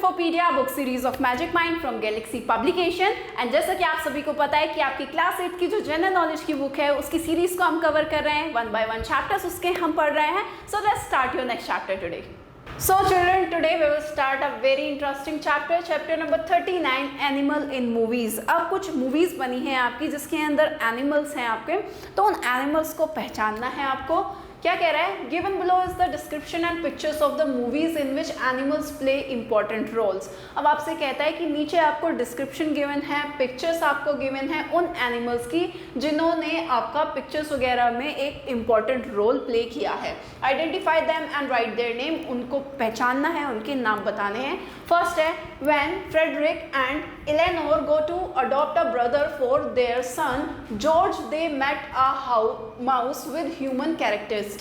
इन्फोपीडिया book series of Magic Mind from Galaxy publication. And जैसा कि आप सभी को पता है कि आपकी क्लास 8 की जो जनरल नॉलेज की बुक है उसकी सीरीज को हम कवर कर रहे हैं, 1 by 1 चैप्टर्स उसके हम पढ़ रहे हैं। So let's start your next chapter today. So children, today we will start a very interesting chapter, chapter number 39, Animal in Movies। अब कुछ मूवीज बनी है आपकी जिसके अंदर एनिमल्स हैं आपके, तो उन एनिमल्स को पहचानना है आपको। क्या कह रहा है? Given below is the description and pictures of the movies in which animals play important roles. अब आपसे कहता है कि नीचे आपको डिस्क्रिप्शन गिवन है, पिक्चर्स आपको गिवन है उन एनिमल्स की जिन्होंने आपका पिक्चर्स वगैरह में एक इंपॉर्टेंट रोल प्ले किया है। Identify them and write their name, उनको पहचानना है, उनके नाम बताने हैं। फर्स्ट है when Frederick and Eleanor go to adopt a brother for their son George, they met a mouse with human characteristics.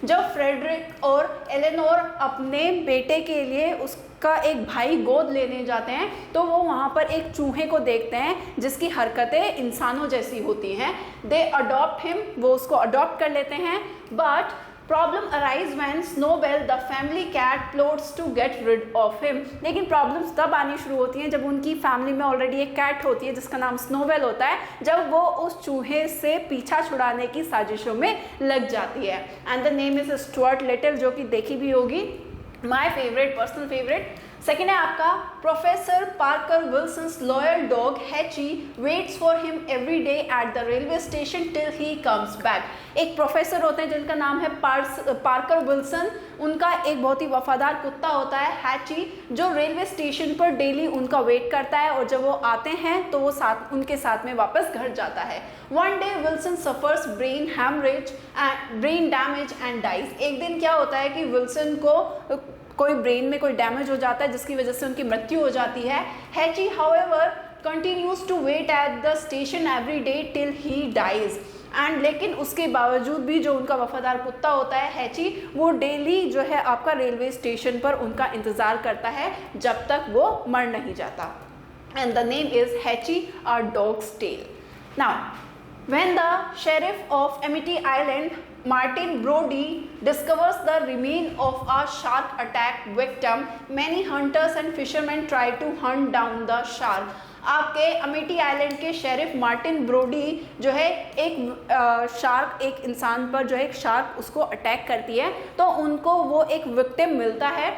जब फ्रेडरिक और एलेनोर अपने बेटे के लिए उसका एक भाई गोद लेने जाते हैं तो वो वहाँ पर एक चूहे को देखते हैं जिसकी हरकतें इंसानों जैसी होती हैं। दे अडॉप्ट हिम, वो उसको अडॉप्ट कर लेते हैं। But problem arise when Snowbell the family cat plots to get rid of him. लेकिन प्रॉब्लम्स तब आनी शुरू होती हैं जब उनकी फैमिली में ऑलरेडी एक कैट होती है जिसका नाम स्नोबेल होता है, जब वो उस चूहे से पीछा छुड़ाने की साजिशों में लग जाती है। And the name is Stuart Little, जो कि देखी भी होगी, my favourite, personal favourite. Second है आपका professor Parker Wilson's loyal dog Hachi waits for him every day at the railway station till he comes back. एक प्रोफेसर होते हैं जिनका नाम है पार्कर विल्सन, उनका एक बहुत ही वफादार कुत्ता होता है हैची, जो रेलवे स्टेशन पर डेली उनका वेट करता है और जब वो आते हैं तो वो उनके साथ में वापस घर जाता है। One day Wilson suffers brain damage and dies. एक दिन क्या होता है कि विल्सन को कोई ब्रेन में कोई डैमेज हो जाता है जिसकी वजह से उनकी मृत्यु हो जाती है। Hachi however continues to wait at the station every day till he dies. And लेकिन उसके बावजूद भी जो उनका वफादार कुत्ता होता है हैची, वो डेली जो है आपका रेलवे स्टेशन पर उनका इंतजार करता है जब तक वो मर नहीं जाता। And the name is Hachi a dog's tale. Now when the sheriff of Amity Island Martin Brody discovers the remain of a shark attack victim, many hunters and fishermen try to hunt down the shark। आपके Amity island के sheriff Martin Brodie जो है एक इंसान पर जो है एक शार्क उसको अटैक करती है तो उनको वो एक विक्टिम मिलता है।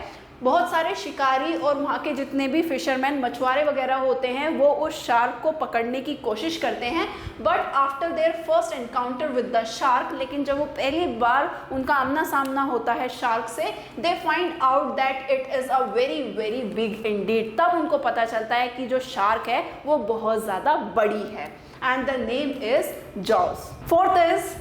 बहुत सारे शिकारी और वहाँ के जितने भी फिशरमैन, मछुआरे वगैरह होते हैं, वो उस शार्क को पकड़ने की कोशिश करते हैं। But after their first encounter with the shark, लेकिन जब वो पहली बार उनका आमना सामना होता है शार्क से, they find out that it is a very very big Indeed. तब उनको पता चलता है कि जो शार्क है वो बहुत ज़्यादा बड़ी है। And the name is Jaws. Fourth is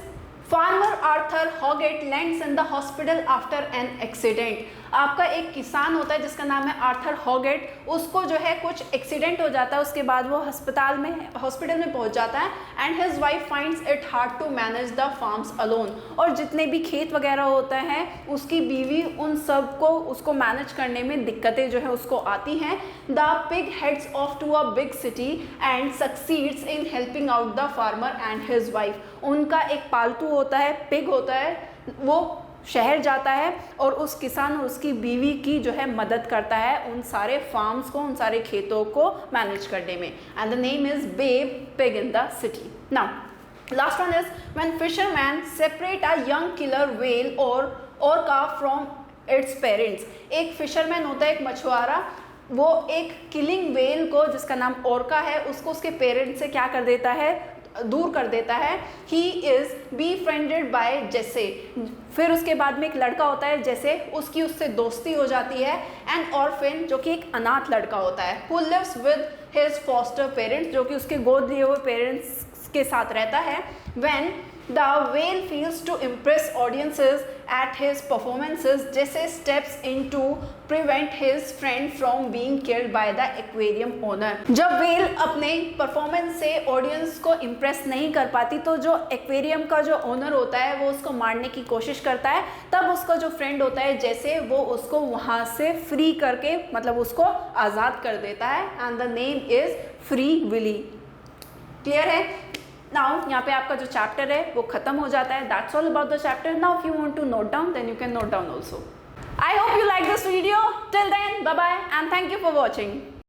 farmer Arthur Hoggett lands in the hospital after an accident. आपका एक किसान होता है जिसका नाम है आर्थर हॉगेट, उसको जो है कुछ एक्सीडेंट हो जाता है, उसके बाद वो हॉस्पिटल में पहुंच जाता है। And his wife finds it hard to manage the farms alone. और जितने भी खेत वगैरह होते हैं उसकी बीवी उन सब को उसको मैनेज करने में दिक्कतें जो है उसको आती हैं। The pig heads off to a big city and succeeds in helping out the farmer and his wife. उनका एक पालतू होता है, पिग होता है, वो शहर जाता है और उस किसान और उसकी बीवी की जो है मदद करता है उन सारे फार्म्स को, उन सारे खेतों को मैनेज करने में। And the name is Babe pig in the city. Now last one is when fisherman separate a young killer whale or orca from its parents. एक फिशरमैन होता है, एक मछुआरा, वो एक किलिंग व्हेल को जिसका नाम ऑर्का है उसको उसके पेरेंट्स से क्या कर देता है, दूर कर देता है। He is befriended by Jesse. फिर उसके बाद में एक लड़का होता है जेसे, उसकी उससे दोस्ती हो जाती है। एन ऑर्फिन, जो कि एक अनाथ लड़का होता है, who lives with his foster parents, जो कि उसके गोद लिए हुए पेरेंट्स के साथ रहता है। When the whale feels to impress audiences at his performances, Jesse steps in to prevent his friend from being killed by the aquarium owner। जब whale अपने परफॉर्मेंस से ऑडियंस को इम्प्रेस नहीं कर पाती तो जो एक्वेरियम का जो ओनर होता है वो उसको मारने की कोशिश करता है। तब उसका जो फ्रेंड होता है जैसे वो उसको वहाँ से फ्री करके मतलब उसको आज़ाद कर देता है। And the name is Free Willy. Clear है? नाउ यहाँ पे आपका जो चैप्टर है वो खत्म हो जाता है। That's all about the chapter. Now if you want to note down then you can note down also. I hope you like this video. Till then, bye bye and thank you for watching.